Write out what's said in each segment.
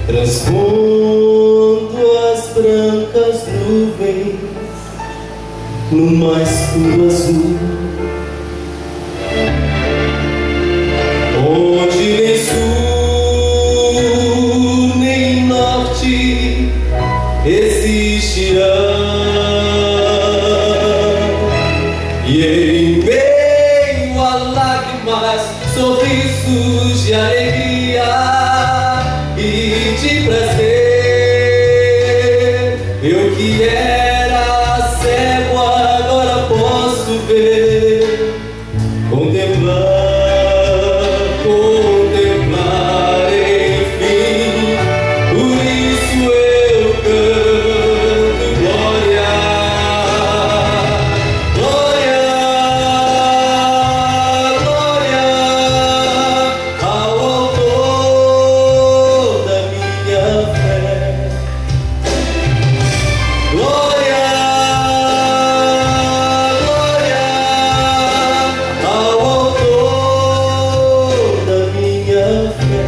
transpondo as brancas nuvens no mais puro azul, onde nem sul nem norte existirá. E em meio a lágrimas, sorrisos de alegria e de prazer, eu que era cego agora posso ver, contemplar, enfim. Por isso eu canto glória, glória, glória ao autor da minha fé. Glória, glória ao autor da minha fé.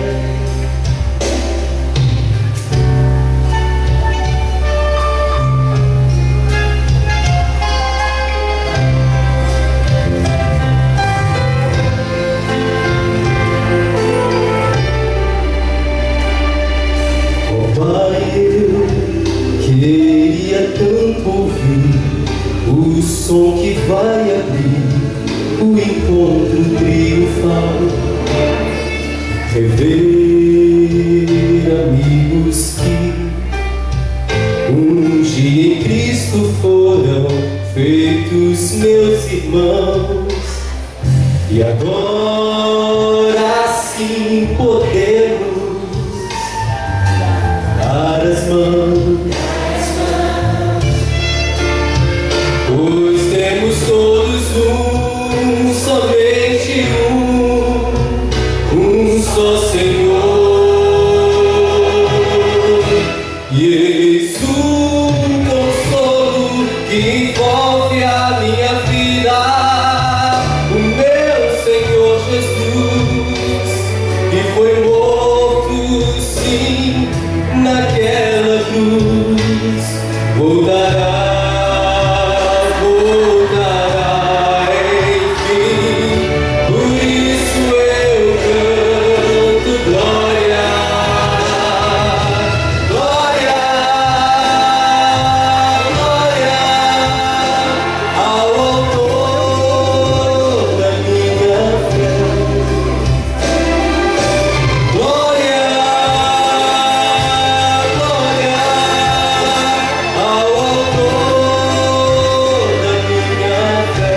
Oh Pai, eu queria tanto ouvir o som que vai abrir o encontro triunfal, rever amigos que um dia em Cristo foram feitos meus irmãos, e agora sim podemos dar as mãos, pois temos todos somente um só Senhor. E eis o consolo que envolve a minha vida, o meu Senhor Jesus, que foi morto sim naquela cruz, voltará, enfim. Por isso eu canto glória, glória, glória ao autor da minha fé. Glória, glória ao autor da minha fé.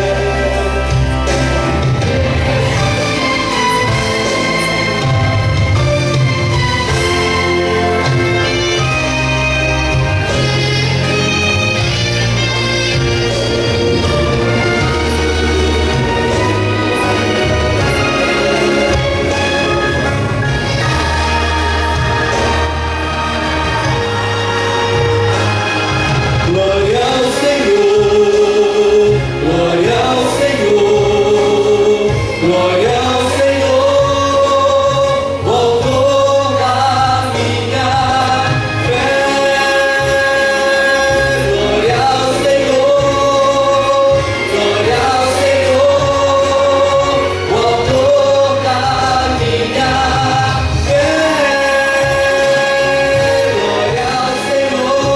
Glória ao Senhor, glória ao Senhor, glória ao Senhor, o autor da minha fé. Glória ao Senhor, glória ao Senhor, o autor da minha fé. Glória ao Senhor,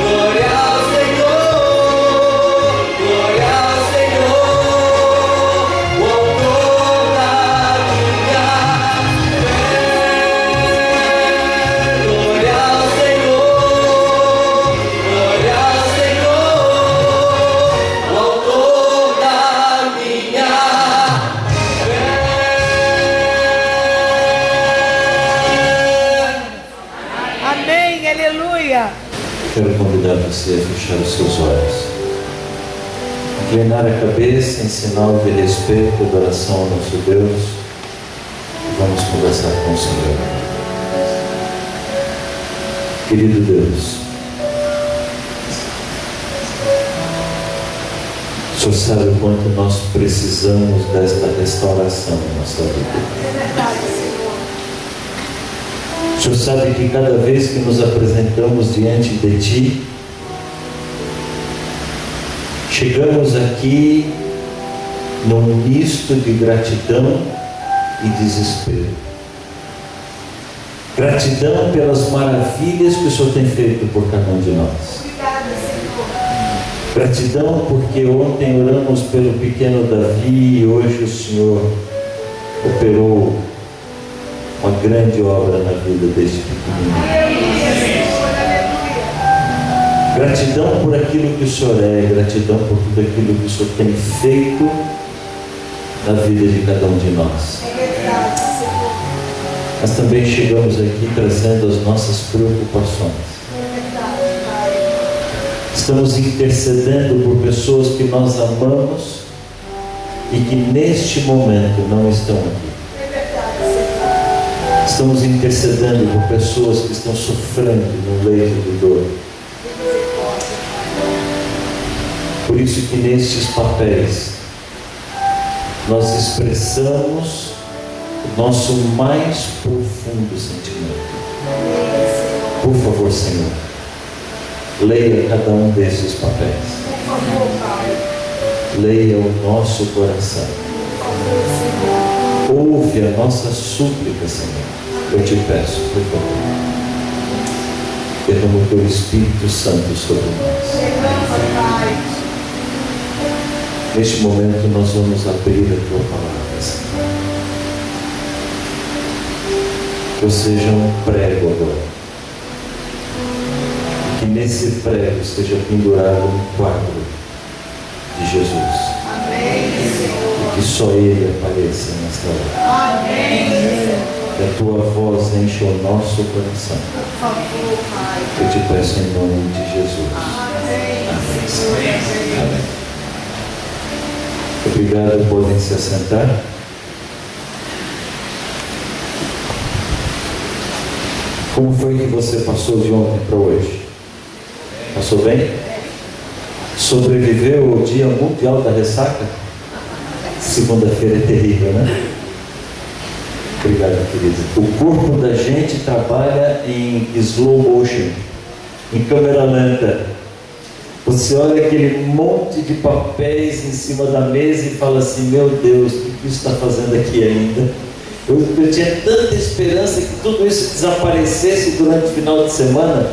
glória ao Senhor, glória ao Senhor, o autor da minha fé. Glória ao Senhor, glória ao Senhor, o autor da minha fé. Amém, aleluia. Quero convidar você a fechar os seus olhos, inclinar a cabeça em sinal de respeito e adoração ao nosso Deus, e vamos conversar com o Senhor. Querido Deus, o Senhor sabe o quanto nós precisamos desta restauração em nossa vida. É verdade, Senhor. O O Senhor sabe que cada vez que nos apresentamos diante de Ti, chegamos aqui num misto de gratidão e desespero. Gratidão pelas maravilhas que o Senhor tem feito por cada um de nós. Gratidão porque ontem oramos pelo pequeno Davi e hoje o Senhor operou uma grande obra na vida deste pequenininho. Gratidão por aquilo que o Senhor é, gratidão por tudo aquilo que o Senhor tem feito na vida de cada um de nós. Mas também chegamos aqui trazendo as nossas preocupações. Estamos intercedendo por pessoas que nós amamos e que neste momento não estão aqui. Estamos intercedendo por pessoas que estão sofrendo no leito de dor. Por isso que nestes papéis nós expressamos o nosso mais profundo sentimento. Por favor, Senhor, leia cada um desses papéis. Leia o nosso coração. Ouve a nossa súplica, Senhor. Eu te peço, por favor, derrama o teu Espírito Santo sobre nós. Neste momento nós vamos abrir a tua palavra, Senhor. Que eu seja um prego agora. Que nesse prego esteja pendurado um quadro de Jesus. Amém, Senhor. E que só Ele apareça nesta hora. Amém, Senhor. Que a tua voz enche o nosso coração. Por favor, Pai. Eu te peço em nome de Jesus. Amém, Senhor. Amém. Obrigado, podem se assentar. Como foi que você passou de ontem para hoje? Passou bem? Sobreviveu o Dia Mundial da Ressaca? Segunda-feira é terrível, né? Obrigado, querido. O corpo da gente trabalha em slow motion, em câmera lenta. Você olha aquele monte de papéis em cima da mesa e fala assim: meu Deus, o que isso está fazendo aqui ainda? Eu tinha tanta esperança que tudo isso desaparecesse durante o final de semana,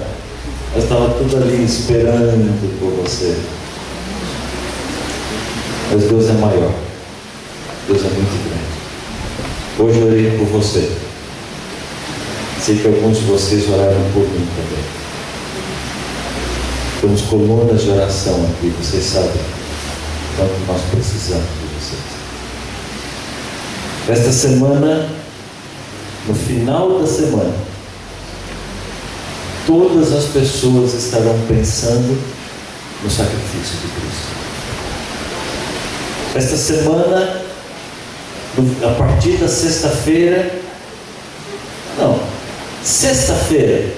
mas estava tudo ali esperando por você. Mas Deus é maior, Deus é muito grande. Hoje eu orei por você. Sei que alguns de vocês oraram por mim também. Temos colunas de oração aqui, vocês sabem quanto nós precisamos de vocês. Esta semana, no final da semana, todas as pessoas estarão pensando no sacrifício de Cristo. Esta semana, a partir da sexta-feira, sexta-feira,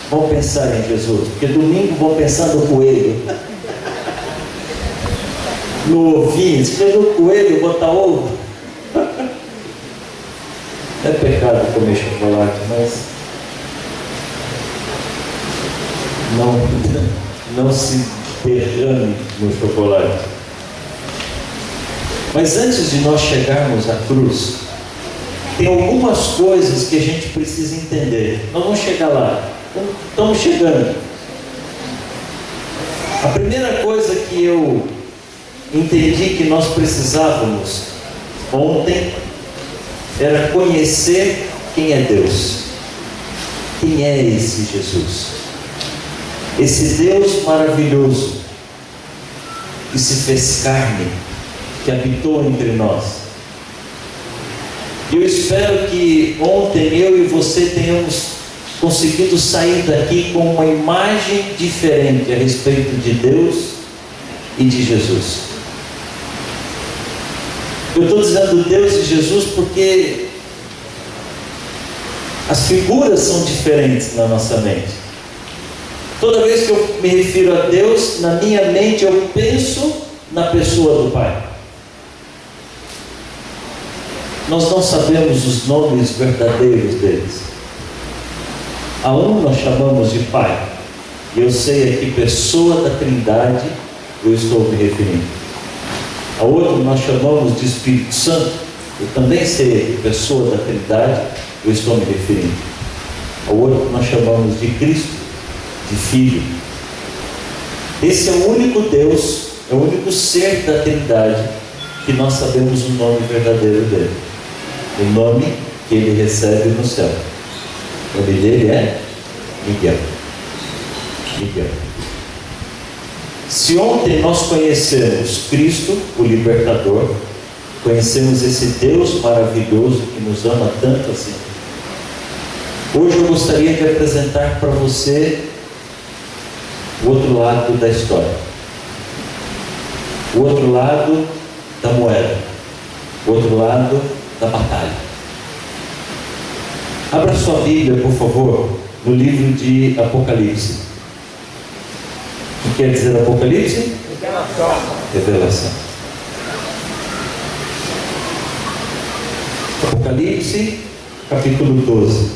vão pensar em Jesus, porque domingo vão pensar no coelho, no ovinho. Se tiver no coelho, botar ovo. É pecado comer chocolate, mas não se derrame no chocolate. Mas antes de nós chegarmos à cruz, tem algumas coisas que a gente precisa entender. Nós vamos chegar lá. Estamos chegando. A primeira coisa que eu entendi que nós precisávamos ontem era conhecer quem é Deus. Quem é esse Jesus? Esse Deus maravilhoso que se fez carne, que habitou entre nós. E eu espero que ontem eu e você tenhamos conseguido sair daqui com uma imagem diferente a respeito de Deus e de Jesus. Eu estou dizendo Deus e Jesus porque as figuras são diferentes na nossa mente. Toda vez que eu me refiro a Deus, na minha mente eu penso na pessoa do Pai. Nós não sabemos os nomes verdadeiros deles. A um nós chamamos de Pai. E eu sei a que pessoa da Trindade eu estou me referindo. A outro nós chamamos de Espírito Santo. Eu também sei a que pessoa da Trindade eu estou me referindo. Ao outro nós chamamos de Cristo, de Filho. Esse é o único Deus, é o único ser da Trindade que nós sabemos o nome verdadeiro dele. O nome que ele recebe no céu. O nome dele é Miguel. Miguel. Se ontem nós conhecemos Cristo, o Libertador, conhecemos esse Deus maravilhoso que nos ama tanto assim, hoje eu gostaria de apresentar para você o outro lado da história, o outro lado da moeda, o outro lado da batalha. Abra sua Bíblia, por favor, no livro de Apocalipse. O que quer dizer Apocalipse? Revelação. Apocalipse, capítulo 12.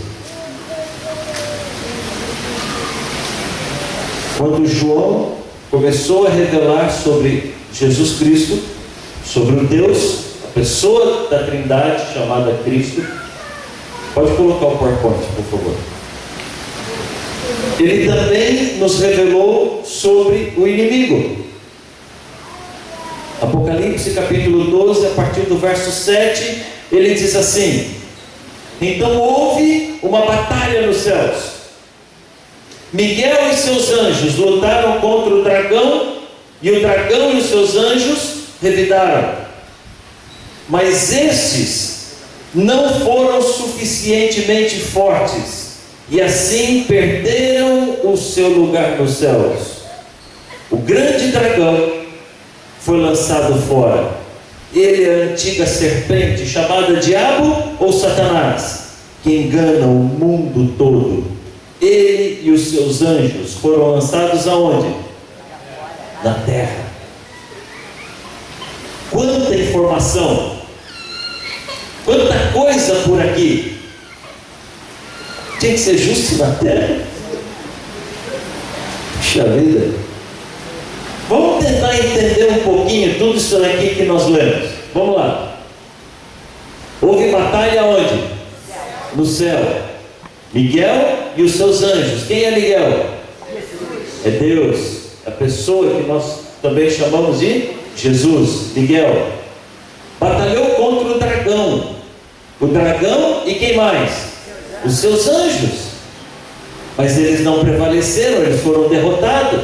Quando João começou a revelar sobre Jesus Cristo, sobre o Deus, a pessoa da Trindade chamada Cristo, pode colocar o PowerPoint, por favor. Ele também nos revelou sobre o inimigo. Apocalipse capítulo 12, a partir do verso 7, ele diz assim: então houve uma batalha nos céus. Miguel e seus anjos lutaram contra o dragão, e o dragão e os seus anjos revidaram. Mas estes não foram suficientemente fortes, e assim perderam o seu lugar nos céus. O grande dragão foi lançado fora. Ele é a antiga serpente, chamada Diabo ou Satanás, que engana o mundo todo. Ele e os seus anjos foram lançados aonde? Na terra. Quanta informação, quanta coisa por aqui. Tinha que ser justo na terra. Puxa vida. Vamos tentar entender um pouquinho tudo isso aqui que nós lemos. Vamos lá. Houve batalha onde? No céu. Miguel e os seus anjos. Quem é Miguel? É Deus. A pessoa que nós também chamamos de Jesus. Miguel batalhou contra o dragão. O dragão e quem mais? Os seus anjos. Mas eles não prevaleceram, eles foram derrotados.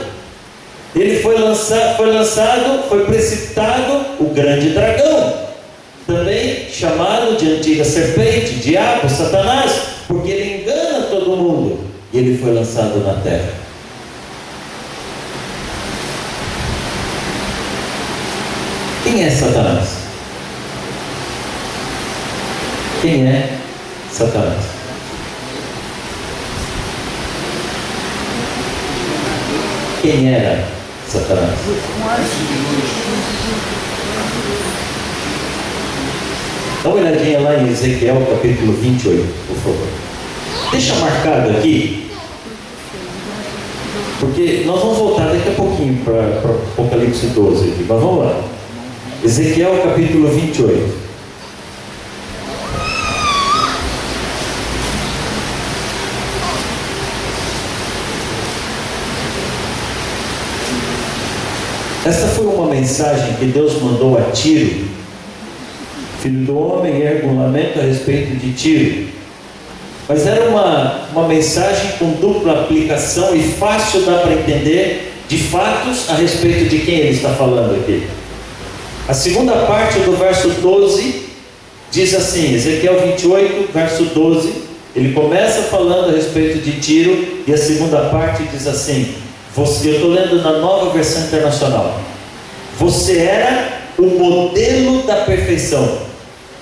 Ele foi lançado, foi precipitado o grande dragão, também chamado de antiga serpente, diabo, Satanás, porque ele engana todo mundo, e ele foi lançado na terra. Quem é Satanás? Quem é Satanás? Quem era Satanás? Dá uma olhadinha lá em Ezequiel capítulo 28, por favor. Deixa marcado aqui, porque nós vamos voltar daqui a pouquinho para Apocalipse 12 aqui, mas vamos lá. Ezequiel capítulo 28. Esta foi uma mensagem que Deus mandou a Tiro, filho do homem, erga um lamento a respeito de Tiro. Mas era uma mensagem com dupla aplicação e fácil dá para entender de fatos a respeito de quem ele está falando aqui. A segunda parte do verso 12 diz assim, Ezequiel 28, verso 12, ele começa falando a respeito de Tiro, e a segunda parte diz assim, eu estou lendo na Nova Versão Internacional: você era o modelo da perfeição,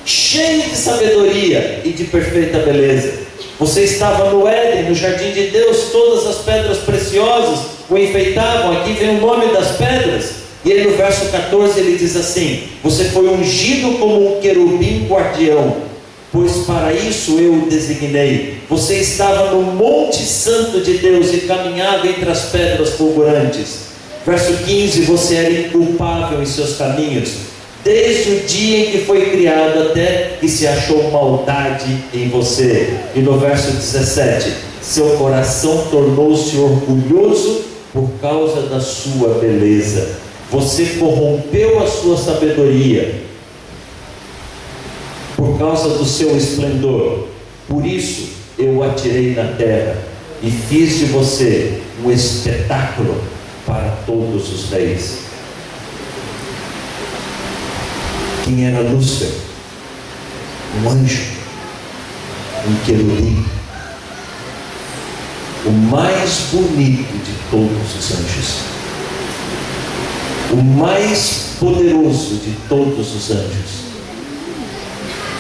cheio de sabedoria e de perfeita beleza. Você estava no Éden, no jardim de Deus, todas as pedras preciosas o enfeitavam. Aqui vem o nome das pedras. E aí no verso 14 ele diz assim: você foi ungido como um querubim guardião, pois para isso eu o designei. Você estava no monte santo de Deus e caminhava entre as pedras fulgurantes. Verso 15, você era inculpável em seus caminhos, desde o dia em que foi criado até que se achou maldade em você. E no verso 17, seu coração tornou-se orgulhoso por causa da sua beleza. Você corrompeu a sua sabedoria por causa do seu esplendor. Por isso eu o atirei na terra e fiz de você um espetáculo para todos os reis. Quem era Lúcifer? Um anjo, um querubim, o mais bonito de todos os anjos, o mais poderoso de todos os anjos.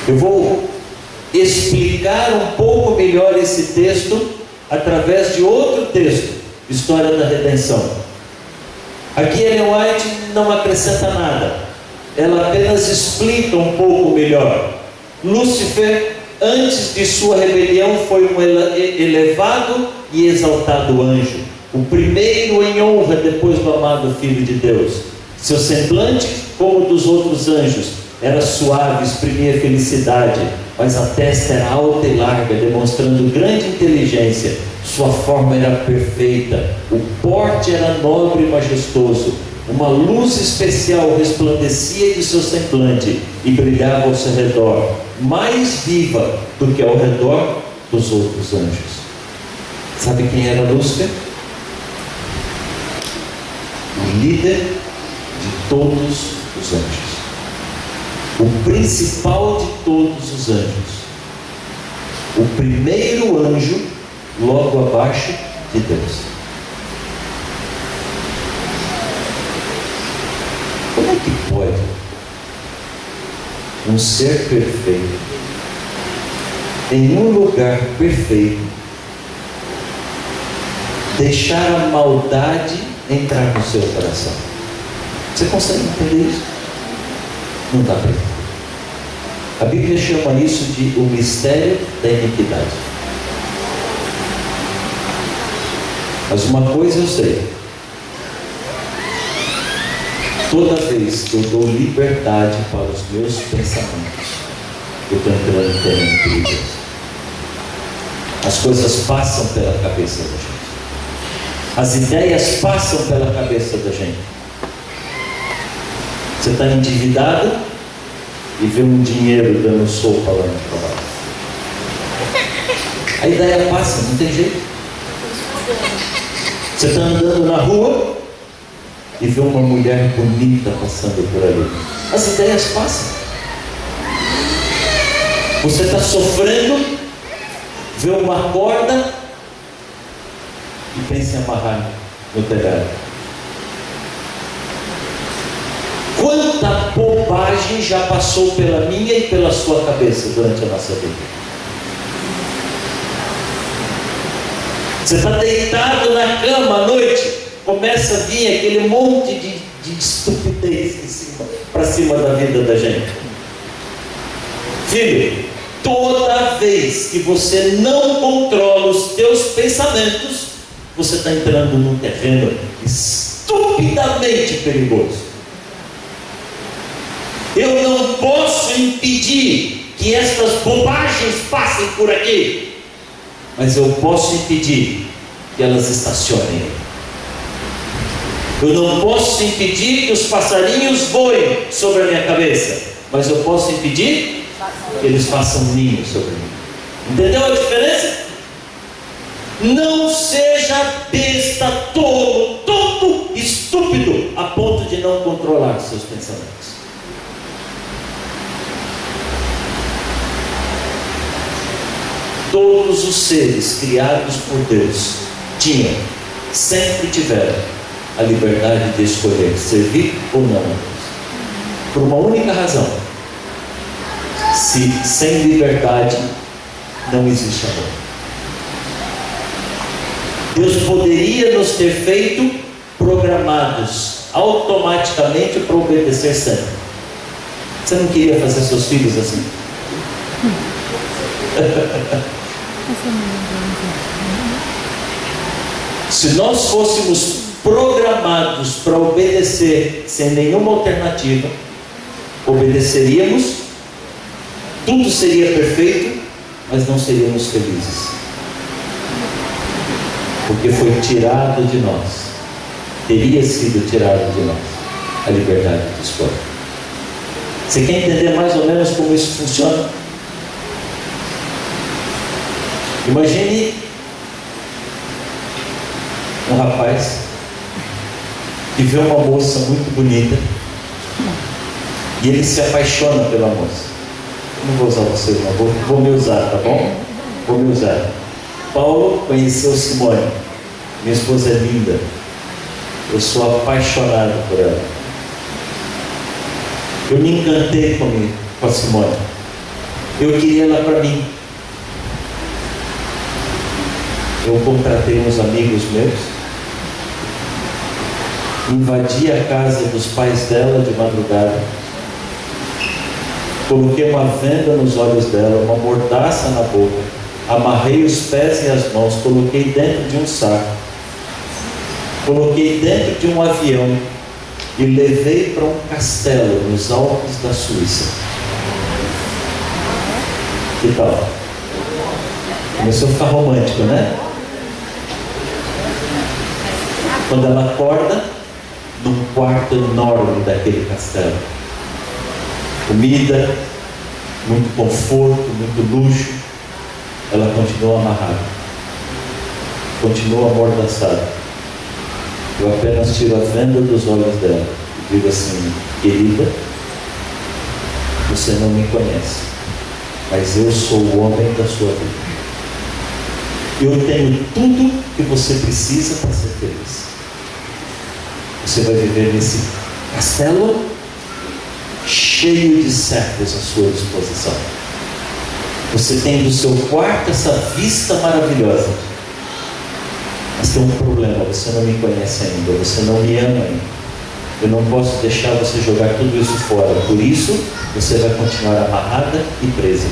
Eu vou explicar um pouco melhor esse texto através de outro texto, História da Redenção. Aqui Ellen White não acrescenta nada, ela apenas explica um pouco melhor. Lúcifer, antes de sua rebelião, foi um elevado e exaltado anjo, o primeiro em honra depois do amado Filho de Deus. Seu semblante, como o dos outros anjos, era suave, exprimia felicidade, mas a testa era alta e larga, demonstrando grande inteligência. Sua forma era perfeita, o porte era nobre e majestoso. Uma luz especial resplandecia de seu semblante e brilhava ao seu redor, mais viva do que ao redor dos outros anjos. Sabe quem era Lúcifer? O líder de todos os anjos, o principal de todos os anjos, o primeiro anjo logo abaixo de Deus. Como é que pode um ser perfeito, em um lugar perfeito, deixar a maldade entrar no seu coração? Você consegue entender isso? Não dá para entender. A Bíblia chama isso de o mistério da iniquidade. Mas uma coisa eu sei: toda vez que eu dou liberdade para os meus pensamentos, eu estou entrando em terreno perigoso. As coisas passam pela cabeça da gente, as ideias passam pela cabeça da gente. Você está endividado e vê um dinheiro dando sopa lá no trabalho. A ideia passa, não tem jeito. Você está andando na rua e vê uma mulher bonita passando por ali. As ideias passam. Você está sofrendo, vê uma corda e pensa em amarrar no telhado. Quanta bobagem já passou pela minha e pela sua cabeça durante a nossa vida. Você está deitado na cama à noite, começa a vir aquele monte de estupidez para cima da vida da gente. Filho, toda vez que você não controla os teus pensamentos, você está entrando num terreno estupidamente perigoso. Eu não posso impedir que estas bobagens passem por aqui, mas eu posso impedir que elas estacionem. Eu não posso impedir que os passarinhos voem sobre a minha cabeça, mas eu posso impedir que eles façam ninho sobre mim. Entendeu a diferença? Não seja besta, tolo, tonto, estúpido, a ponto de não controlar seus pensamentos. Todos os seres criados por Deus tinham, sempre tiveram, a liberdade de escolher servir ou não a Deus. Por uma única razão: se sem liberdade não existe amor. Deus poderia nos ter feito programados automaticamente para obedecer sempre. Você não queria fazer seus filhos assim? Se nós fôssemos programados para obedecer sem nenhuma alternativa, obedeceríamos, tudo seria perfeito, mas não seríamos felizes, porque foi tirado de nós, teria sido tirado de nós a liberdade de escolha. Você quer entender mais ou menos como isso funciona? Imagine um rapaz que vê uma moça muito bonita e ele se apaixona pela moça. Eu não vou usar vocês, não, vou me usar, tá bom? Vou me usar. Paulo conheceu Simone, minha esposa é linda, eu sou apaixonado por ela. Eu me encantei com a Simone, eu queria ela para mim. Eu contratei uns amigos meus, invadi a casa dos pais dela de madrugada, coloquei uma venda nos olhos dela, uma mordaça na boca, amarrei os pés e as mãos, coloquei dentro de um saco, coloquei dentro de um avião e levei para um castelo nos Alpes da Suíça. Que tal? Começou a ficar romântico, né? Quando ela acorda, num quarto enorme daquele castelo, comida, muito conforto, muito luxo, ela continua amarrada, continua amordaçada. Eu apenas tiro a venda dos olhos dela e digo assim: querida, você não me conhece, mas eu sou o homem da sua vida. Eu tenho tudo que você precisa para ser feliz. Você vai viver nesse castelo cheio de servos à sua disposição. Você tem do seu quarto essa vista maravilhosa. Mas tem um problema: você não me conhece ainda, você não me ama ainda. Eu não posso deixar você jogar tudo isso fora. Por isso, você vai continuar amarrada e presa.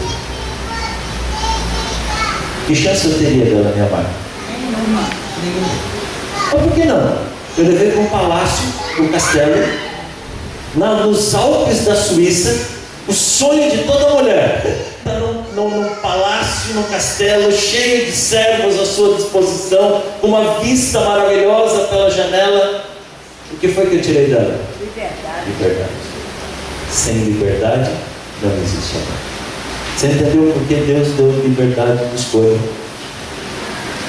Que chance eu teria dela me amar? Nenhuma. Mas por que não? Eu levei para um palácio, um castelo, nos Alpes da Suíça, o sonho de toda mulher. Está num palácio, num castelo, cheio de servos à sua disposição, com uma vista maravilhosa pela janela. O que foi que eu tirei dela? Liberdade. Sem liberdade, não existe amor. Você entendeu por que Deus deu liberdade de escolha?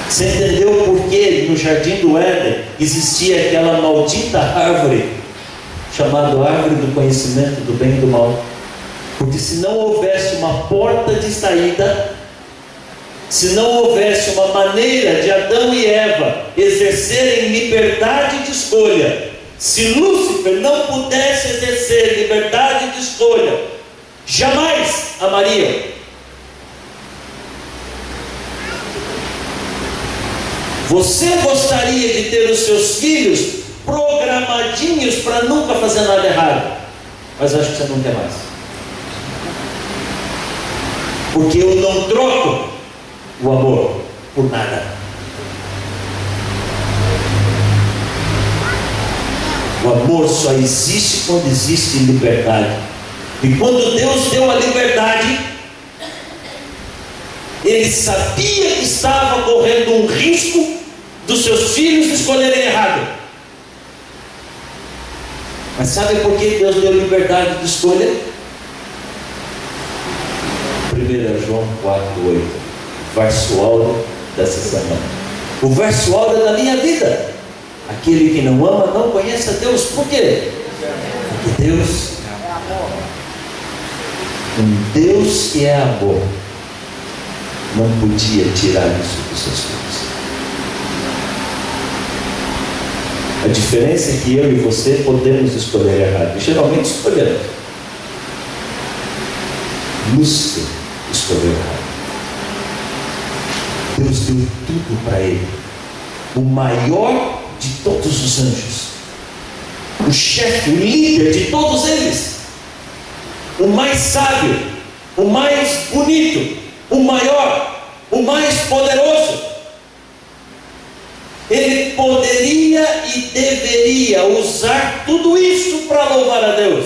Você entendeu por que no Jardim do Éden existia aquela maldita árvore chamada árvore do conhecimento do bem e do mal? Porque se não houvesse uma porta de saída, se não houvesse uma maneira de Adão e Eva exercerem liberdade de escolha, se Lúcifer não pudesse exercer liberdade de escolha, jamais amariam. Você gostaria de ter os seus filhos programadinhos para nunca fazer nada errado, mas acho que você não quer mais. Porque eu não troco o amor por nada. O amor só existe quando existe liberdade. E quando Deus deu a liberdade, Ele sabia que estava correndo um risco dos seus filhos escolherem errado. Mas sabe por que Deus deu liberdade de escolha? 1 João 4,8, verso áureo dessa semana. O verso áureo da minha vida. Aquele que não ama não conhece a Deus. Por quê? Porque Deus é amor. Um Deus que é amor não podia tirar isso dos seus filhos. A diferença é que eu e você podemos escolher errado. E geralmente escolhemos. Lúcifer escolheu errado. Deus deu tudo para ele. O maior de todos os anjos. O chefe, o líder de todos eles. O mais sábio. O mais bonito. o maior, o mais poderoso. Ele poderia e deveria usar tudo isso para louvar a Deus.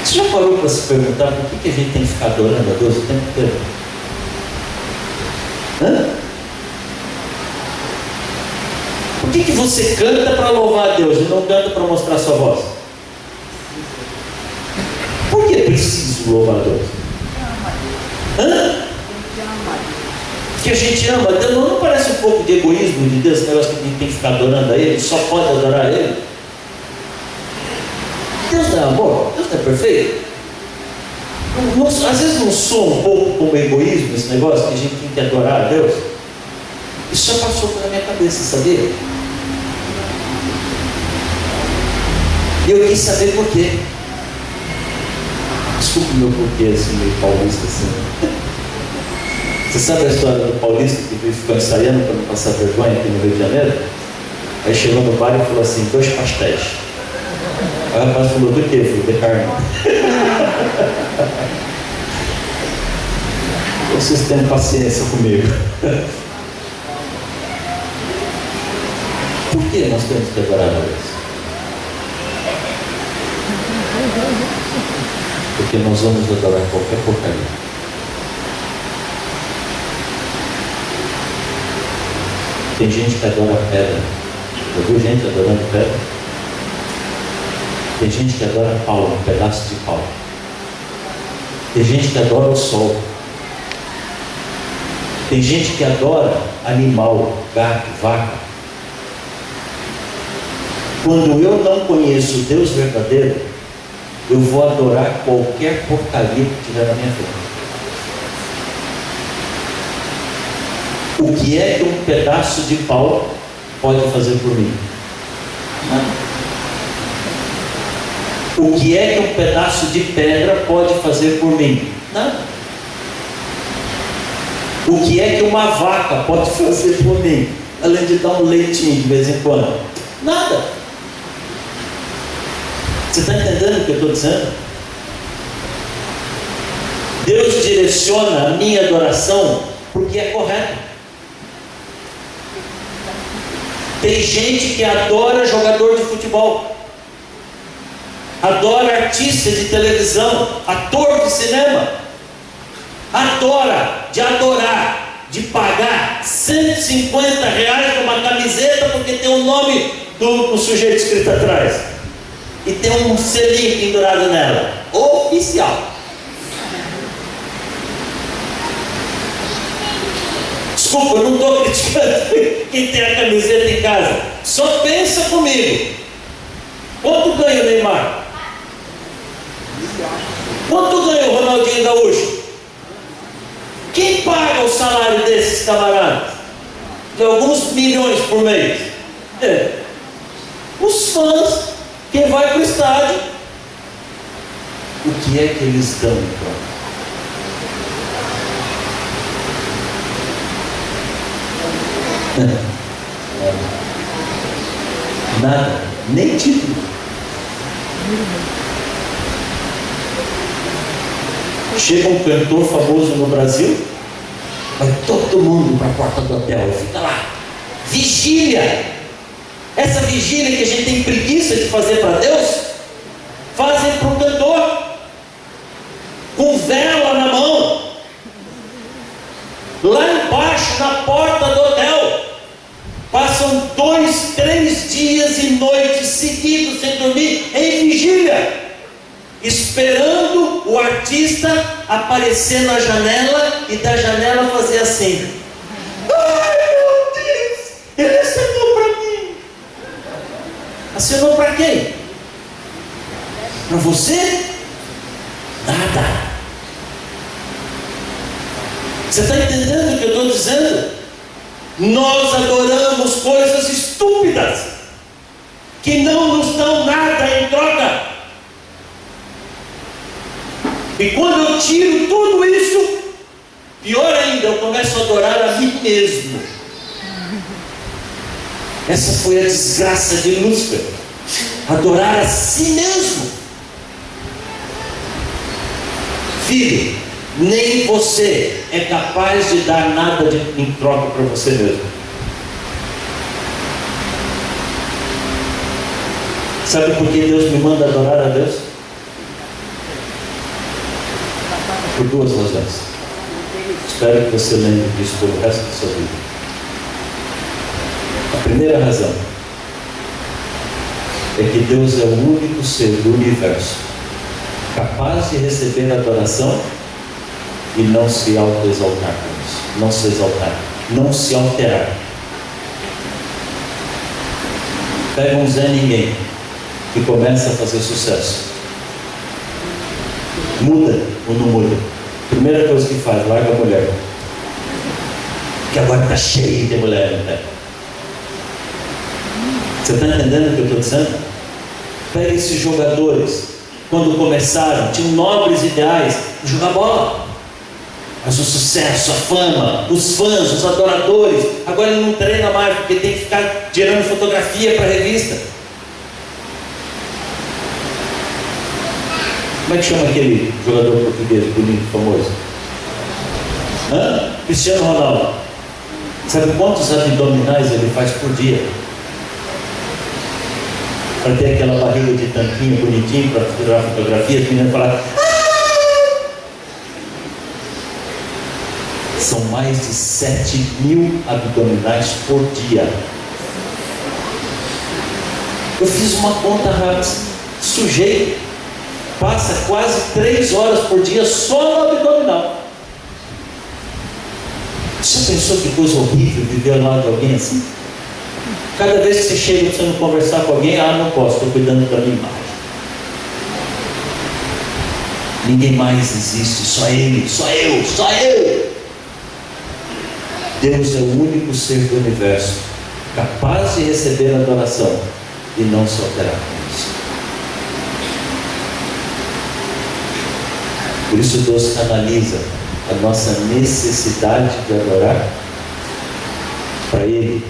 Você já parou para se perguntar por que a gente tem que ficar adorando a Deus o tempo inteiro? Por que você canta para louvar a Deus e não canta para mostrar sua voz? Por que é preciso louvar a Deus? Que a gente ama Deus. Não parece um pouco de egoísmo de Deus, esse negócio que a gente tem que ficar adorando a Ele, só pode adorar a Ele? Deus não é amor? Deus não é perfeito? Às vezes não soa um pouco como egoísmo esse negócio que a gente tem que adorar a Deus? Isso já passou pela minha cabeça, sabia? E eu quis saber por quê. Desculpe o meu porquê, assim, meio paulista, assim. Você sabe a história do paulista que ficou ensaiando para não passar vergonha aqui no Rio de Janeiro? Aí chegou no bar e falou assim, 2 pastéis. Aí o rapaz falou, do quê? Falei, de carne. Vocês têm paciência comigo. Por que nós temos que adorar a Deus? Porque nós vamos adorar qualquer porcaria. Tem gente que adora pedra. Já viu gente adorando pedra? Tem gente que adora pau, um pedaço de pau. Tem gente que adora o sol. Tem gente que adora animal, gato, vaca. Quando eu não conheço o Deus verdadeiro, eu vou adorar qualquer porcaria que tiver na minha frente. O que é que um pedaço de pau pode fazer por mim? Nada. O que é que um pedaço de pedra pode fazer por mim? Nada. O que é que uma vaca pode fazer por mim? Além de dar um leitinho de vez em quando? Nada. Você está entendendo o que eu estou dizendo? Deus direciona a minha adoração porque é correto. Tem gente que adora jogador de futebol, adora artista de televisão, ator de cinema, adora de adorar, de pagar R$150 numa camiseta porque tem o nome do sujeito escrito atrás e tem um selinho pendurado nela, oficial. Desculpa, eu não estou criticando quem tem a camiseta em casa. Só pensa comigo. Quanto ganha o Neymar? Quanto ganha o Ronaldinho Gaúcho? Quem paga o salário desses camaradas? De alguns milhões por mês. Os fãs, quem vai para o estádio. O que é que eles dão então? Nada, nem título. Chega um cantor famoso no Brasil, vai todo mundo para a porta do hotel e fica lá, vigília. Essa vigília que a gente tem preguiça de fazer para Deus, fazem para o cantor, com vela na mão, lá embaixo na porta do hotel. Passam 2, 3 dias e noites seguidos sem dormir em vigília, esperando o artista aparecer na janela e da janela fazer assim. Ai meu Deus, ele acenou para mim. Acenou para quem? Para você? Nada. Você está entendendo o que eu estou dizendo? Nós adoramos coisas estúpidas que não nos dão nada em troca. E quando eu tiro tudo isso, pior ainda, eu começo a adorar a mim mesmo. Essa foi a desgraça de Lúcifer, adorar a si mesmo. Filho, nem você é capaz de dar nada em troca para você mesmo. Sabe por que Deus me manda adorar a Deus? Por duas razões. Espero que você lembre disso pelo resto da sua vida. A primeira razão é que Deus é o único ser do universo capaz de receber adoração e não se auto-exaltar com isso. Não se exaltar, não se alterar. Pega um Zé Ninguém que começa a fazer sucesso. Muda ou não muda? Primeira coisa que faz, larga a mulher. Que agora está cheio de mulher, né? Você está entendendo o que eu estou dizendo? Pega esses jogadores, quando começaram, tinham nobres ideais de jogar bola. Mas o sucesso, a fama, os fãs, os adoradores, agora ele não treina mais porque tem que ficar tirando fotografia para a revista. Como é que chama aquele jogador português bonito, famoso? Cristiano Ronaldo. Sabe quantos abdominais ele faz por dia? Para ter aquela barriga de tanquinho bonitinho para tirar fotografia, as meninas falam: são mais de 7.000 abdominais por dia. Eu fiz uma conta rápida. Sujeito passa quase 3 horas por dia só no abdominal. Você pensou que coisa horrível viver ao lado de alguém assim? Cada vez que você chega precisando conversar com alguém, não posso, estou cuidando da minha imagem. Ninguém mais existe, só Ele, só eu, só eu. Deus é o único ser do universo capaz de receber a adoração e não se alterar com isso. Por isso Deus canaliza a nossa necessidade de adorar para Ele,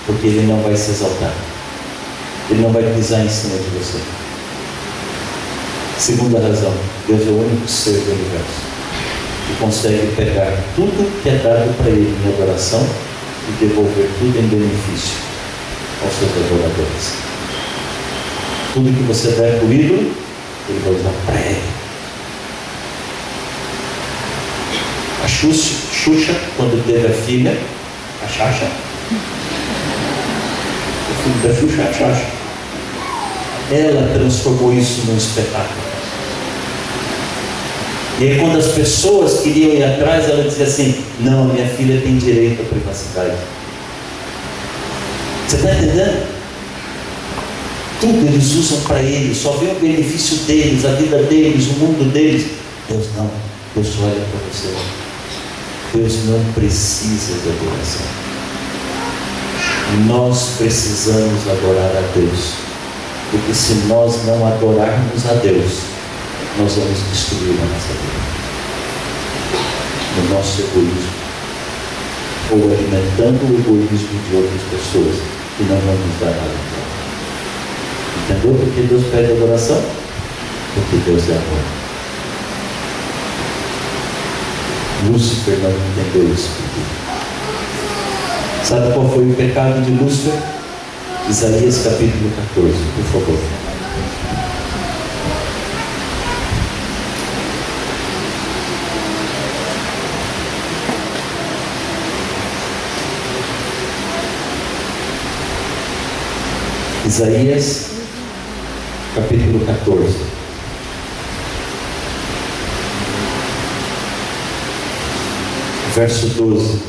porque Ele não vai se exaltar, Ele não vai pisar em cima de você. Segunda razão, Deus é o único ser do universo que consegue pegar tudo que é dado para Ele em adoração e devolver tudo em benefício aos seus adoradores. Tudo que você der para o ídolo, Ele vai usar para Ele. A Xuxa, quando teve a filha, a Xaxa, o filho da Xuxa, a Xaxa, ela transformou isso num espetáculo. E aí, quando as pessoas queriam ir atrás, ela dizia assim: não, minha filha tem direito à privacidade. Você está entendendo? Tudo eles usam para eles, só vê o benefício deles, a vida deles, o mundo deles. Deus não, Deus olha para você. Deus não precisa de adoração. Nós precisamos adorar a Deus, porque se nós não adorarmos a Deus, nós vamos destruir a nossa vida, no nosso egoísmo, ou alimentando o egoísmo de outras pessoas que não vão nos dar nada. Entendeu por que Deus pede adoração? Porque Deus é amor. Lúcifer não entendeu isso. Sabe qual foi o pecado de Lúcifer? Isaías capítulo 14, por favor. Isaías capítulo 14. Verso 12.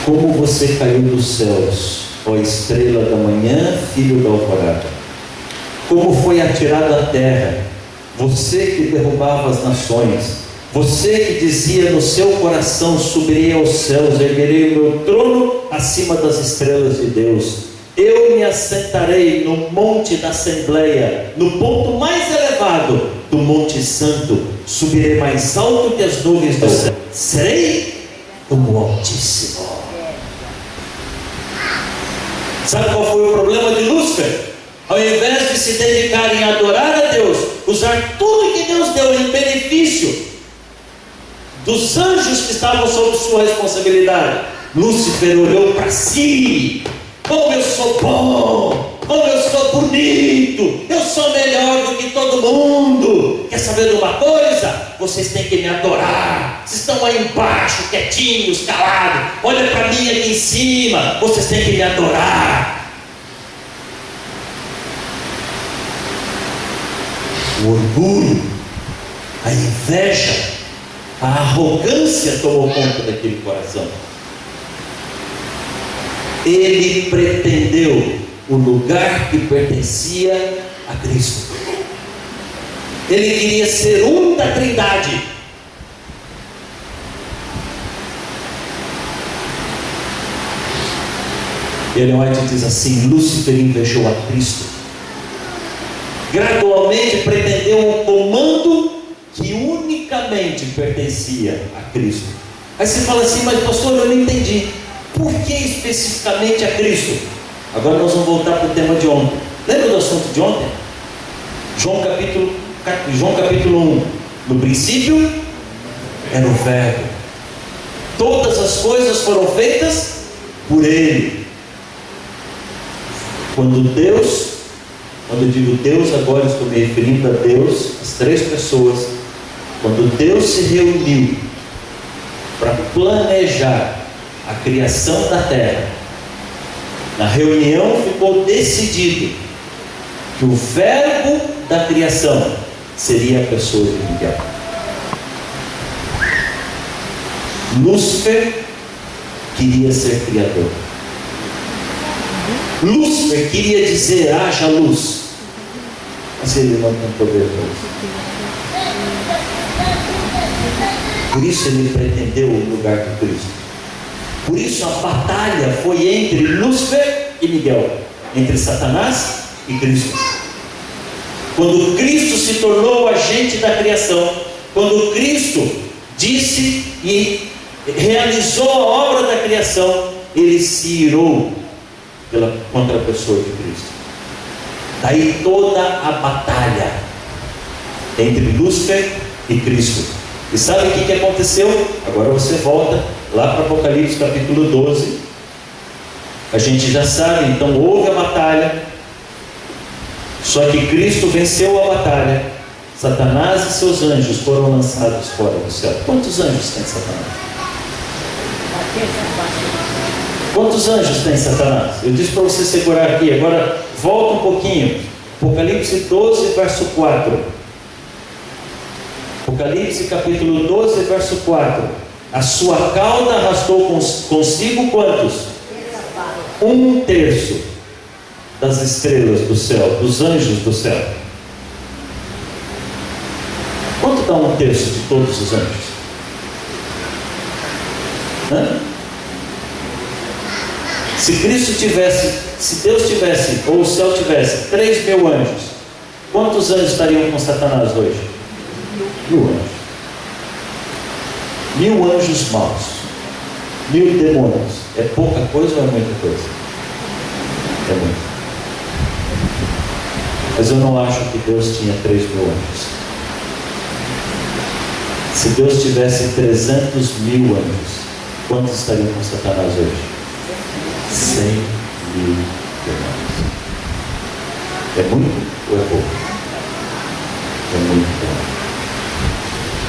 Como você caiu dos céus, ó estrela da manhã, filho da alvorada. Como foi atirado à terra, você que derrubava as nações. Você que dizia no seu coração: subirei aos céus, erguerei o meu trono acima das estrelas de Deus. Eu me assentarei no monte da Assembleia, no ponto mais elevado do Monte Santo. Subirei mais alto que as nuvens do céu. Serei como o Altíssimo. Sabe qual foi o problema de Lúcifer? Lúcifer, ao invés de se dedicarem a adorar a Deus, usar tudo que Deus deu em benefício dos anjos que estavam sob sua responsabilidade, Lúcifer olhou para si. Como eu sou bom, como eu sou bonito, eu sou melhor do que todo mundo. Quer saber de uma coisa? Vocês têm que me adorar. Vocês estão aí embaixo, quietinhos, calados. Olha para mim aqui em cima. Vocês têm que me adorar. O orgulho, a inveja, a arrogância tomou conta daquele coração. Ele pretendeu o lugar que pertencia a Cristo. Ele queria ser um da Trindade. Ellen White diz assim: Lúcifer invejou a Cristo. Gradualmente pretendeu um comando que unicamente pertencia a Cristo. Aí você fala assim: mas pastor, eu não entendi. Por que especificamente a Cristo? Agora nós vamos voltar para o tema de ontem. Lembra do assunto de ontem? João capítulo 1. No princípio era o Verbo. Todas as coisas foram feitas por Ele. Quando eu digo Deus, agora estou me referindo a Deus, as três pessoas. Quando Deus se reuniu para planejar a criação da terra, na reunião ficou decidido que o verbo da criação seria a pessoa de Miguel. Lúcifer queria ser criador. Lúcifer queria dizer: haja luz, mas ele não tem poder para isso. Por isso ele pretendeu o lugar de Cristo. Por isso a batalha foi entre Lúcifer e Miguel, entre Satanás e Cristo. Quando Cristo se tornou o agente da criação, quando Cristo disse e realizou a obra da criação, ele se irou contra a pessoa de Cristo. Daí toda a batalha entre Lúcifer e Cristo. E sabe o que aconteceu? Agora você volta lá para Apocalipse capítulo 12. A gente já sabe, então houve a batalha. Só que Cristo venceu a batalha. Satanás e seus anjos foram lançados fora do céu. Quantos anjos tem Satanás? Quantos anjos tem Satanás? Eu disse para você segurar aqui. Agora volta um pouquinho. Apocalipse 12, verso 4. Apocalipse capítulo 12, verso 4. A sua cauda arrastou consigo quantos? 1/3 das estrelas do céu, dos anjos do céu. Quanto dá 1/3 de todos os anjos? Se Cristo tivesse, se Deus tivesse, ou o céu tivesse 3.000 anjos, quantos anjos estariam com Satanás hoje? 1.000 anjos. 1.000 anjos maus, 1.000 demônios. É pouca coisa ou é muita coisa? É muito. Mas eu não acho que Deus tinha 3.000 anjos. Se Deus tivesse 300.000 anjos, quantos estariam com Satanás hoje? 100.000 demônios. É muito ou é pouco? É muito pouco.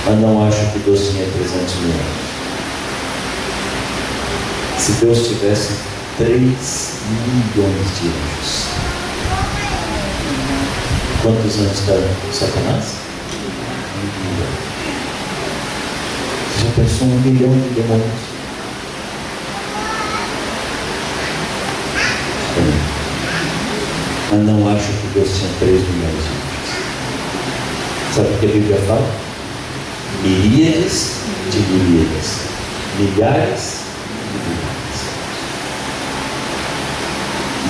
Mas não acho que Deus tinha 300.000 anjos. Se Deus tivesse 3 milhões de anjos, quantos anjos estariam com Satanás? 1 milhão. Você já pensou 1 milhão de demônios? Mas não acho que Deus tinha 3 milhões de anjos. Sabe o que a Bíblia fala? Miríades de miríades, milhares de milhares.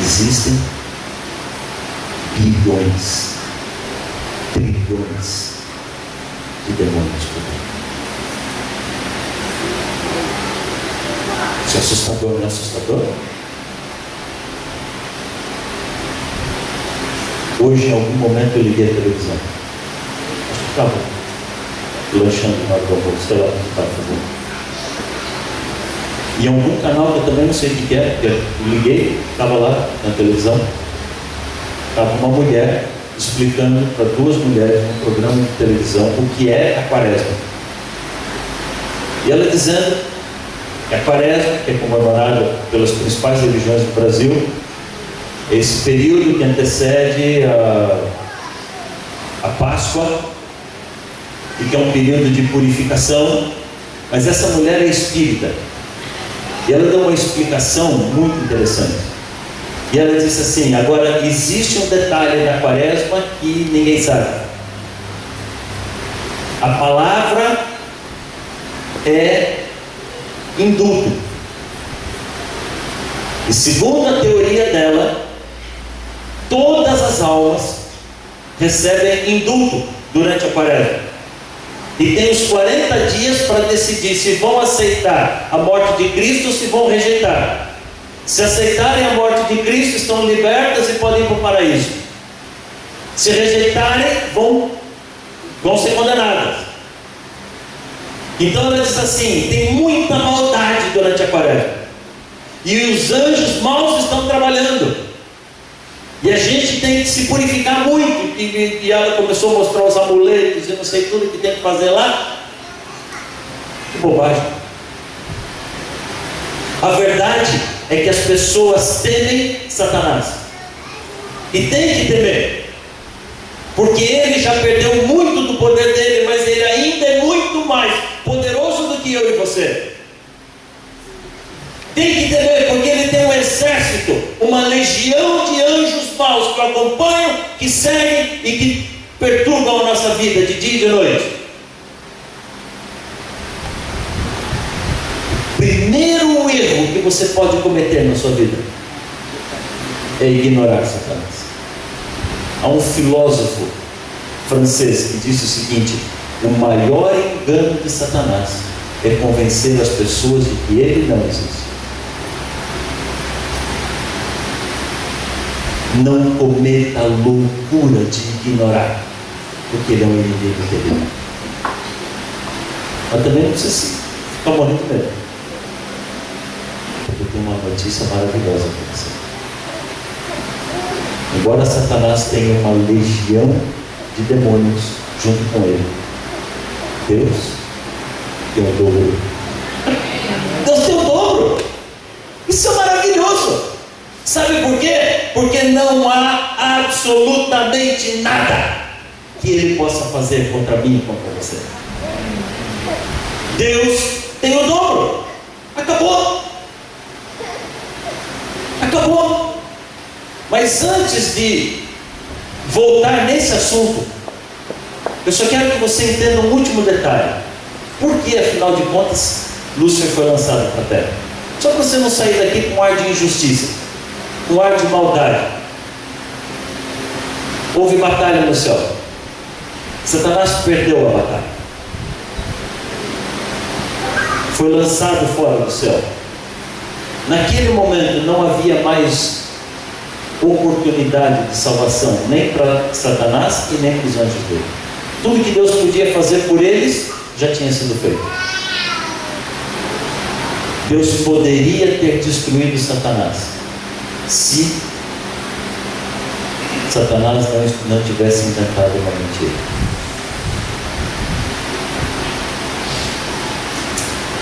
Existem bilhões, trilhões de demônios por aí. Isso é assustador, não é assustador? Hoje, em algum momento, eu liguei a televisão. Acho que estava lanchando na hora do almoço, sei lá o que estava fazendo. E algum canal que eu também não sei o que é, porque eu liguei, estava lá na televisão, estava uma mulher explicando para duas mulheres num programa de televisão o que é a Quaresma. E ela dizendo que a Quaresma, que é comemorada pelas principais religiões do Brasil, é esse período que antecede a Páscoa, e que é um período de purificação. Mas essa mulher é espírita, e ela deu uma explicação muito interessante. E ela disse assim: agora existe um detalhe da Quaresma que ninguém sabe. A palavra é indulto. E segundo a teoria dela, todas as almas recebem indulto durante a Quaresma. E tem os 40 dias para decidir se vão aceitar a morte de Cristo ou se vão rejeitar. Se aceitarem a morte de Cristo, estão libertas e podem ir para o paraíso. Se rejeitarem, vão ser condenadas. Então ela diz assim: tem muita maldade durante a Quaresma, e os anjos maus estão trabalhando, e a gente tem que se purificar muito. E ela começou a mostrar os amuletos e não sei tudo que tem que fazer lá. Que bobagem. A verdade é que as pessoas temem Satanás, e tem que temer, porque ele já perdeu muito do poder dele, mas ele ainda é muito mais poderoso do que eu e você. Tem que temer, porque ele tem um exército, uma legião de anjos maus que o acompanham, que seguem e que perturbam a nossa vida de dia e de noite. Primeiro erro que você pode cometer na sua vida é ignorar Satanás. Há um filósofo francês que disse o seguinte: o maior engano de Satanás é convencer as pessoas de que ele não existe. Não cometa a loucura de ignorar, porque ele é um inimigo dele. Mas também não precisa ficar morrendo de medo, porque eu tenho uma notícia maravilhosa para você. Embora Satanás tenha uma legião de demônios junto com ele, Deus tem o dobro. Deus tem o dobro. Isso é maravilhoso. Sabe por quê? Porque não há absolutamente nada que ele possa fazer contra mim e contra você. Deus tem o dobro. Acabou. Acabou. Mas antes de voltar nesse assunto, eu só quero que você entenda um último detalhe. Por que, afinal de contas, Lúcifer foi lançado para a terra? Só para você não sair daqui com um ar de injustiça, com um ar de maldade. Houve batalha no céu. Satanás perdeu a batalha. Foi lançado fora do céu. Naquele momento não havia mais oportunidade de salvação, nem para Satanás e nem para os anjos dele. Tudo que Deus podia fazer por eles já tinha sido feito. Deus poderia ter destruído Satanás se Satanás não tivesse inventado uma mentira.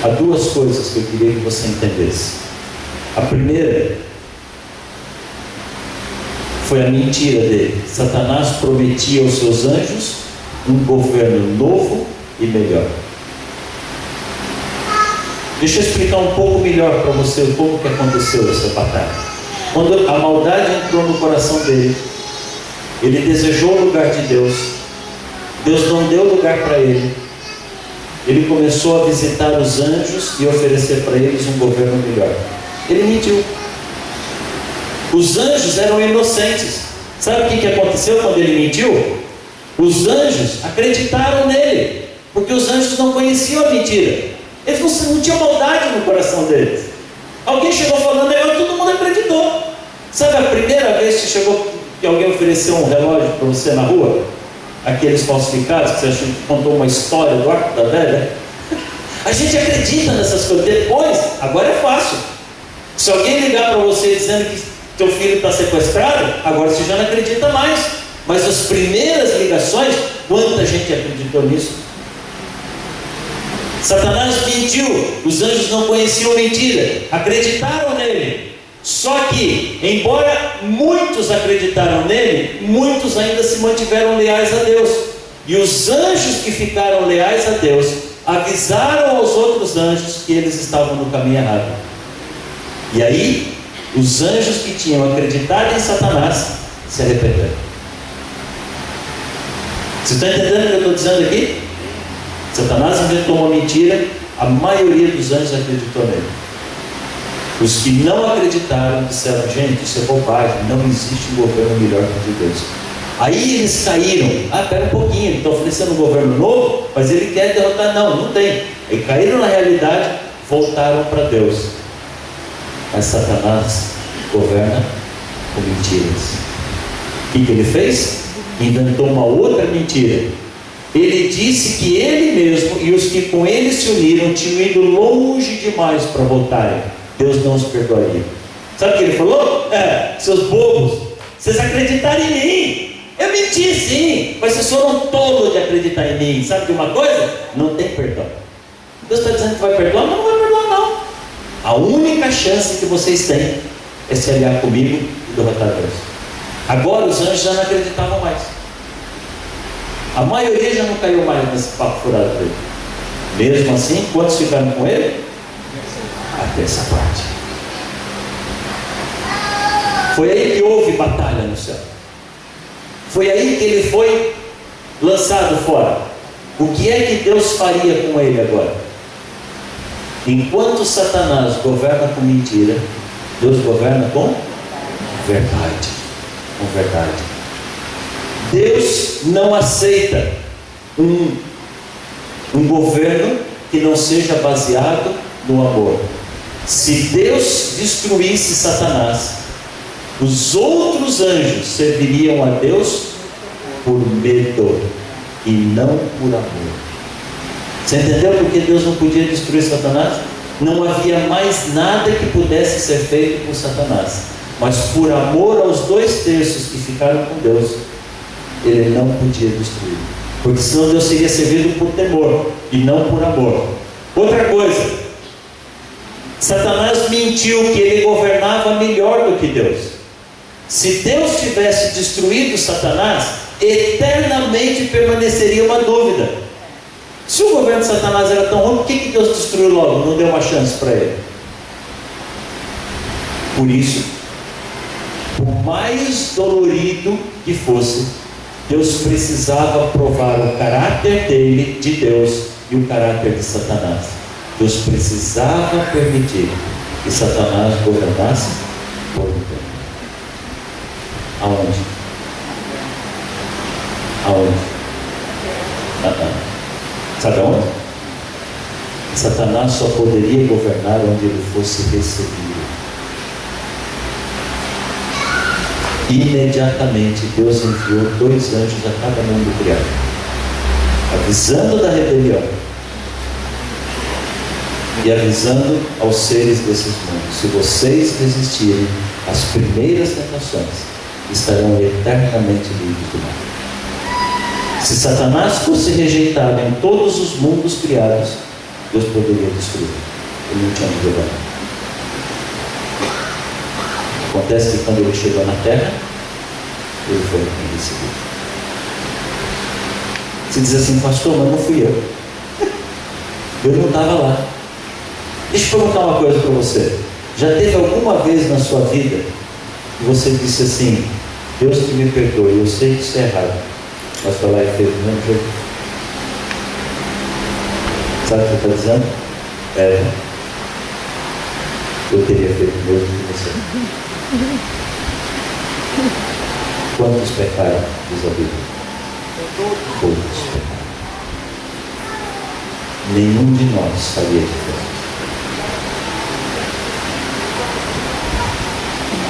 Há duas coisas que eu queria que você entendesse. A primeira foi a mentira dele. Satanás prometia aos seus anjos um governo novo e melhor. Deixa eu explicar um pouco melhor para você como que aconteceu essa batalha. Quando a maldade entrou no coração dele, ele desejou o lugar de Deus. Deus não deu lugar para ele. Ele começou a visitar os anjos e oferecer para eles um governo melhor. Ele mentiu. Os anjos eram inocentes. Sabe o que aconteceu quando ele mentiu? Os anjos acreditaram nele, porque os anjos não conheciam a mentira. Eles não tinham maldade no coração deles. Alguém chegou falando, todo mundo acreditou. Sabe a primeira vez que chegou que alguém ofereceu um relógio para você na rua? Aqueles falsificados que você achou que contou uma história do arco da velha? A gente acredita nessas coisas. Depois, agora é fácil. Se alguém ligar para você dizendo que teu filho está sequestrado, agora você já não acredita mais. Mas as primeiras ligações, quanta gente acreditou nisso? Satanás mentiu, os anjos não conheciam mentira, acreditaram nele. Só que, embora muitos acreditaram nele, muitos ainda se mantiveram leais a Deus. E os anjos que ficaram leais a Deus avisaram aos outros anjos que eles estavam no caminho errado. E aí, os anjos que tinham acreditado em Satanás se arrependeram. Você está entendendo o que eu estou dizendo aqui? Satanás inventou uma mentira, a maioria dos anjos acreditou nele. Os que não acreditaram disseram: gente, isso é bobagem, não existe um governo melhor que o de Deus. Aí eles caíram. Pera um pouquinho, estão oferecendo um governo novo, mas ele quer derrotar. Não tem. Aí caíram na realidade, voltaram para Deus. Mas Satanás governa com mentiras. O que ele fez? Inventou uma outra mentira. Ele disse que ele mesmo e os que com ele se uniram tinham ido longe demais para voltarem. Deus não os perdoaria. Sabe o que ele falou? Seus bobos, vocês acreditaram em mim. Eu menti sim, mas vocês foram tolos de acreditar em mim. Sabe de uma coisa? Não tem perdão. Deus está dizendo que vai perdoar? Não vai perdoar não. A única chance que vocês têm é se aliar comigo e derrotar Deus. Agora os anjos já não acreditavam mais. A maioria já não caiu mais nesse papo furado dele. Mesmo assim, quantos ficaram com ele? Até essa parte. Foi aí que houve batalha no céu. Foi aí que ele foi lançado fora. O que é que Deus faria com ele agora? Enquanto Satanás governa com mentira, Deus governa com verdade. Com verdade. Deus não aceita um governo que não seja baseado no amor. Se Deus destruísse Satanás, os outros anjos serviriam a Deus por medo e não por amor. Você entendeu por que Deus não podia destruir Satanás? Não havia mais nada que pudesse ser feito por Satanás, mas por amor aos 2/3 que ficaram com Deus, ele não podia destruir, porque senão Deus seria servido por temor e não por amor. Outra coisa, Satanás mentiu que ele governava melhor do que Deus. Se Deus tivesse destruído Satanás, eternamente permaneceria uma dúvida: se o governo de Satanás era tão ruim, por que Deus destruiu logo? Não deu uma chance para ele. Por isso, por mais dolorido que fosse, Deus precisava provar o caráter dele, de Deus, e o caráter de Satanás. Deus precisava permitir que Satanás governasse por um tempo. Aonde? Sabe aonde? Satanás só poderia governar onde ele fosse recebido. Imediatamente Deus enviou 2 anjos a cada mundo criado, avisando da rebelião e avisando aos seres desses mundos: se vocês resistirem às primeiras tentações, estarão eternamente livres do mal. Se Satanás fosse rejeitado em todos os mundos criados, Deus poderia destruir. Ele não tinha governo. Acontece que quando ele chegou na terra, ele foi bem recebido. Você diz assim: pastor, mas não fui eu. Eu não estava lá. Deixa eu perguntar uma coisa para você. Já teve alguma vez na sua vida que você disse assim: Deus que me perdoe, eu sei que isso é errado, mas foi lá e fez do mesmo jeito? Sabe o que você está dizendo? Eu teria feito o mesmo que você. Quantos pecaram? Diz a Bíblia. Todos pecaram. Nenhum de nós faria diferença.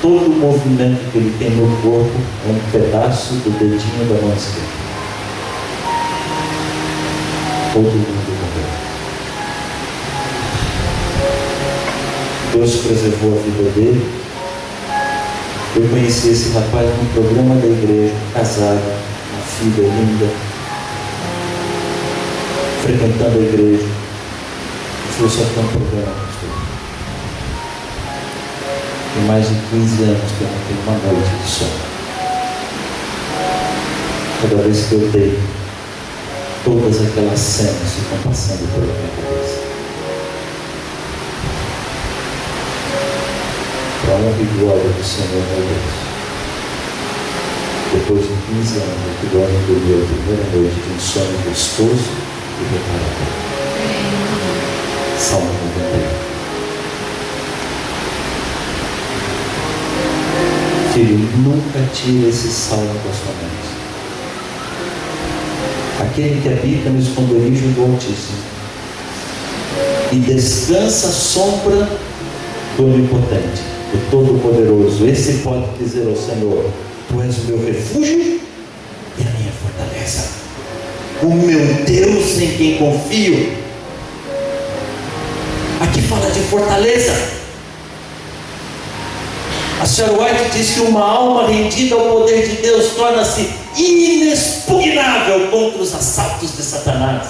todo o movimento que ele tem no corpo é um pedaço do dedinho da mão esquerda. Todo mundo morreu. Deus preservou a vida dele. Eu conheci esse rapaz num programa da igreja, casado, uma filha linda, frequentando a igreja. Ele falou: só tem um problema, pastor. Tem mais de 15 anos que eu não tenho uma noite de sono. Cada vez que eu deito, todas aquelas cenas ficam passando pela minha cabeça. Para a honra e glória do Senhor, meu Deus. Depois de 15 anos, eu pude dormir a primeira noite de um sono gostoso e reparador. Salmo 91. Filho, nunca tire esse salmo da sua mente. Aquele que habita no esconderijo do Altíssimo e descansa à sombra do Onipotente, do Todo-Poderoso, esse pode dizer ao Senhor: Tu és o meu refúgio e a minha fortaleza, o meu Deus em quem confio. Aqui fala de fortaleza. A senhora White diz que uma alma rendida ao poder de Deus torna-se inexpugnável contra os assaltos de Satanás.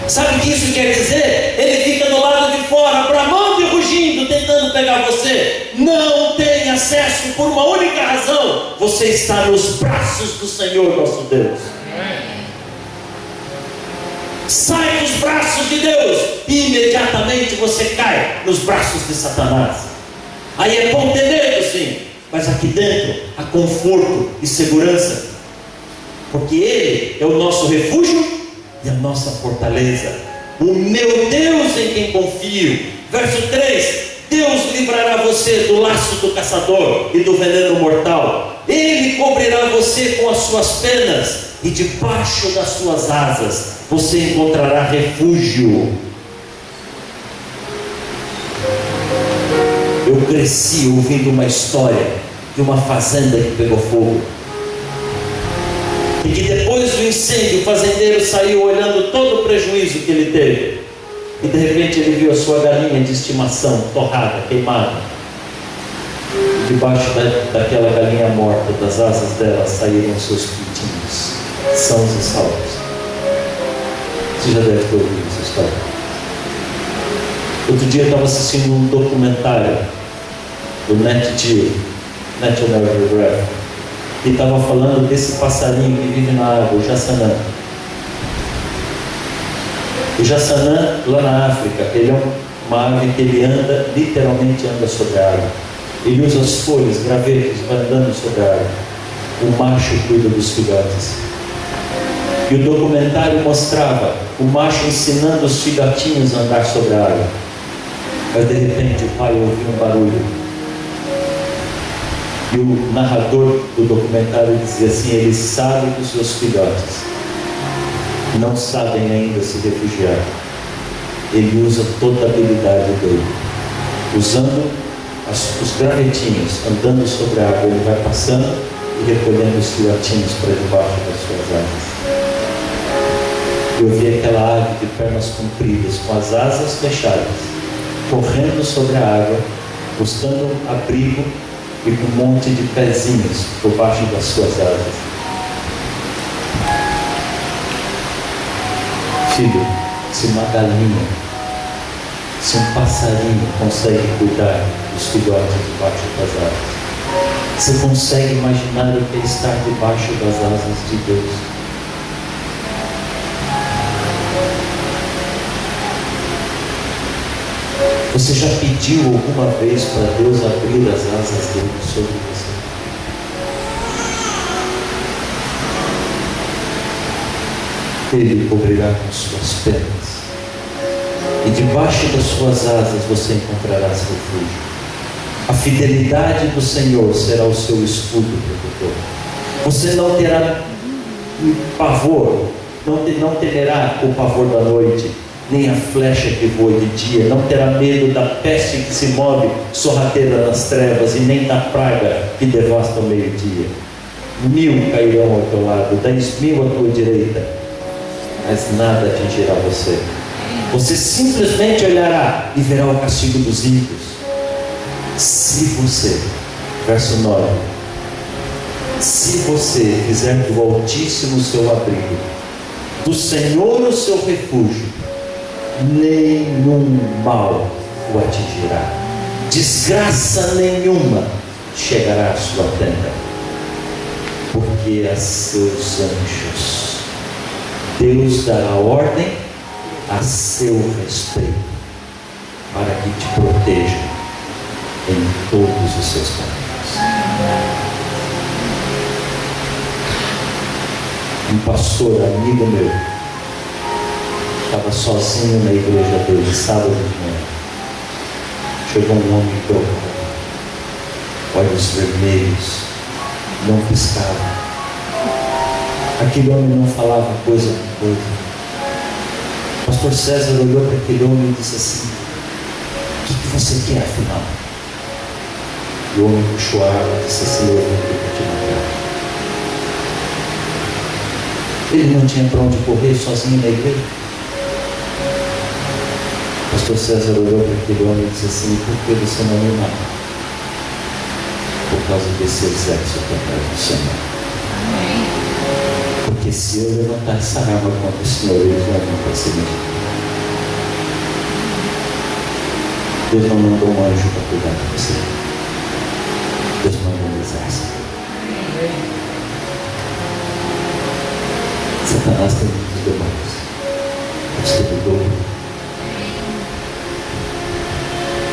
Sabe o que isso quer dizer? Ele fica do lado de fora, bramando e rugindo, tentando pegar você. Não tem acesso por uma única razão: você está nos braços do Senhor nosso Deus. Sai dos braços de Deus e imediatamente você cai nos braços de Satanás. Aí é bom ter medo, sim, mas aqui dentro há conforto e segurança, porque Ele é o nosso refúgio e a nossa fortaleza, o meu Deus em quem confio. Verso 3: Deus livrará você do laço do caçador e do veneno mortal. Ele cobrirá você com as suas penas e debaixo das suas asas você encontrará refúgio. Eu cresci ouvindo uma história de uma fazenda que pegou fogo, e que depois do incêndio o fazendeiro saiu olhando todo o prejuízo que ele teve, e de repente ele viu a sua galinha de estimação torrada, queimada, e debaixo daquela galinha morta, das asas dela saíram seus pintinhos, sãos e salvos. Você já deve ter ouvido essa história. Outro dia eu estava assistindo um documentário do National Geographic, e estava falando desse passarinho que vive na água, o jassanã. O jassanã, lá na África, ele é uma ave que ele anda, literalmente anda sobre a água. Ele usa as folhas, gravetos, vai andando sobre a água. O macho cuida dos filhotes. E o documentário mostrava o macho ensinando os filhotinhos a andar sobre a água. Mas de repente o pai ouviu um barulho. E o narrador do documentário dizia assim: ele sabe que os seus filhotes não sabem ainda se refugiar. Ele usa toda a habilidade dele, usando os gravetinhos, andando sobre a água. Ele vai passando e recolhendo os filhotinhos para debaixo das suas asas. Eu vi aquela ave de pernas compridas, com as asas fechadas, correndo sobre a água, buscando abrigo, e com um monte de pezinhos por baixo das suas asas. Filho, se uma galinha, se um passarinho consegue cuidar dos filhotes debaixo das asas, você consegue imaginar o que é estar debaixo das asas de Deus? Você já pediu alguma vez para Deus abrir as asas dele sobre você? Ele cobrirá com suas penas, e debaixo das suas asas você encontrará refúgio. A fidelidade do Senhor será o seu escudo protetor. Você não terá pavor, não temerá o pavor da noite, nem a flecha que voa de dia, não terá medo da peste que se move sorrateira nas trevas, e nem da praga que devasta ao meio-dia. 1000 cairão ao teu lado, 10.000 à tua direita, mas nada atingirá você. Você simplesmente olhará e verá o castigo dos ímpios. Se você, verso 9, se você fizer do Altíssimo o seu abrigo, do Senhor o seu refúgio, nenhum mal o atingirá, desgraça nenhuma chegará à sua tenda, porque a seus anjos Deus dará ordem a seu respeito, para que te protejam em todos os seus caminhos. Um pastor amigo meu estava sozinho na igreja dele, sábado de manhã. Chegou um homem drogado, olhos vermelhos, não piscava. Aquele homem não falava coisa com coisa. O pastor César olhou para aquele homem e disse assim: o que você quer afinal? E o homem puxou a arma e disse assim: eu vim aqui para te matar. Ele não tinha para onde correr sozinho na igreja. O pastor César olhou para aquele homem e disse assim: por que você não me mata? Por causa desse exército atrás do Senhor. Porque se eu levantar essa arma contra o Senhor, eles vão vir para cima de mim. Deus não mandou um anjo para cuidar de você. Deus mandou um exército. Satanás tem muitos demônios. Deus tem o dobro.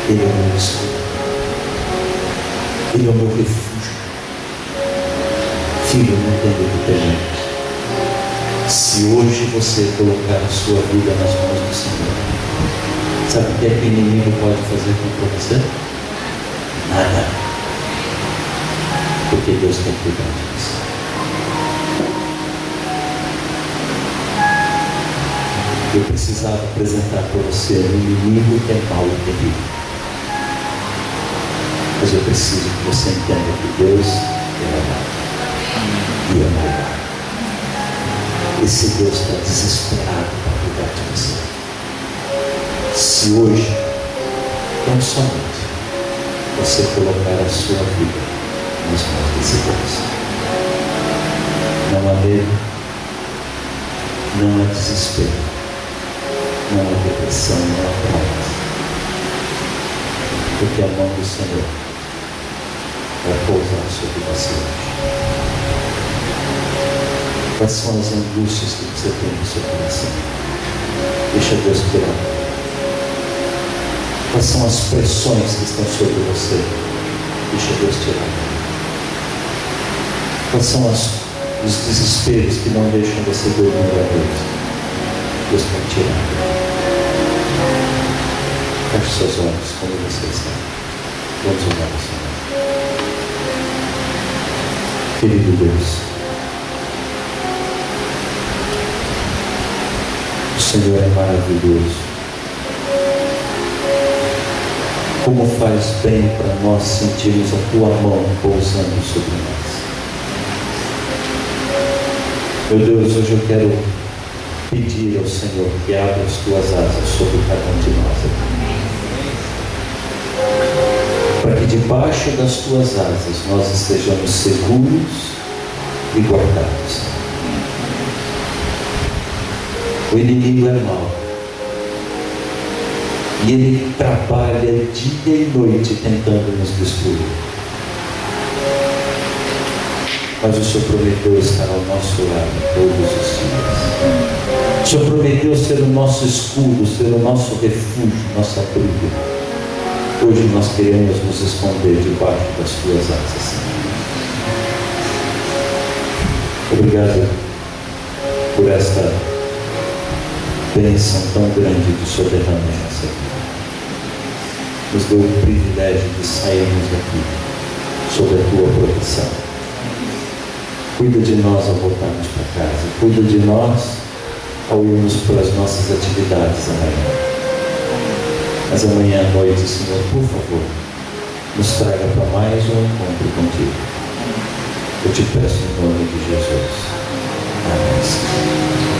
Ele é o meu escudo. Ele é o meu refúgio. Filho, não tem o que temer. Se hoje você colocar a sua vida nas mãos do Senhor, sabe o que é que o inimigo pode fazer contra você? Nada. Porque Deus tem cuidado de você. Eu precisava apresentar para você um inimigo que é mau e terrível. Mas eu preciso que você entenda que Deus é amado e é maior. Esse Deus está desesperado para cuidar de você. Se hoje, tão somente, você colocar a sua vida nas mãos desse Deus, não há medo, não há desespero, não há depressão, não há traumas, porque a mão do Senhor vai pousar sobre você hoje. Quais são as angústias que você tem no seu coração? Deixa Deus tirar. Quais são as pressões que estão sobre você? Deixa Deus tirar. Quais são os desesperos que não deixam você dormir à noite? Deus vai tirar. Feche seus olhos como você está. Vamos orar ao Senhor. Querido Deus, o Senhor é maravilhoso. Como faz bem para nós sentirmos a Tua mão pousando sobre nós. Meu Deus, hoje eu quero pedir ao Senhor que abra as Tuas asas sobre cada um de nós aqui. Para que debaixo das Tuas asas nós estejamos seguros e guardados. O inimigo é mau. E ele trabalha dia e noite tentando nos destruir. Mas o Senhor prometeu estar ao nosso lado todos os dias. O Senhor prometeu ser o nosso escudo, ser o nosso refúgio, nossa abrigo. Hoje nós queremos nos esconder debaixo das Tuas asas. Obrigado por esta bênção tão grande do Senhor derramar em nossa vida. Nos deu o privilégio de sairmos daqui sob a Tua proteção. Cuida de nós ao voltarmos para casa. Cuida de nós ao irmos pelas nossas atividades amanhã. Mas amanhã à noite, Senhor, por favor, nos traga para mais um encontro contigo. Eu te peço em nome de Jesus. Amém, Senhor.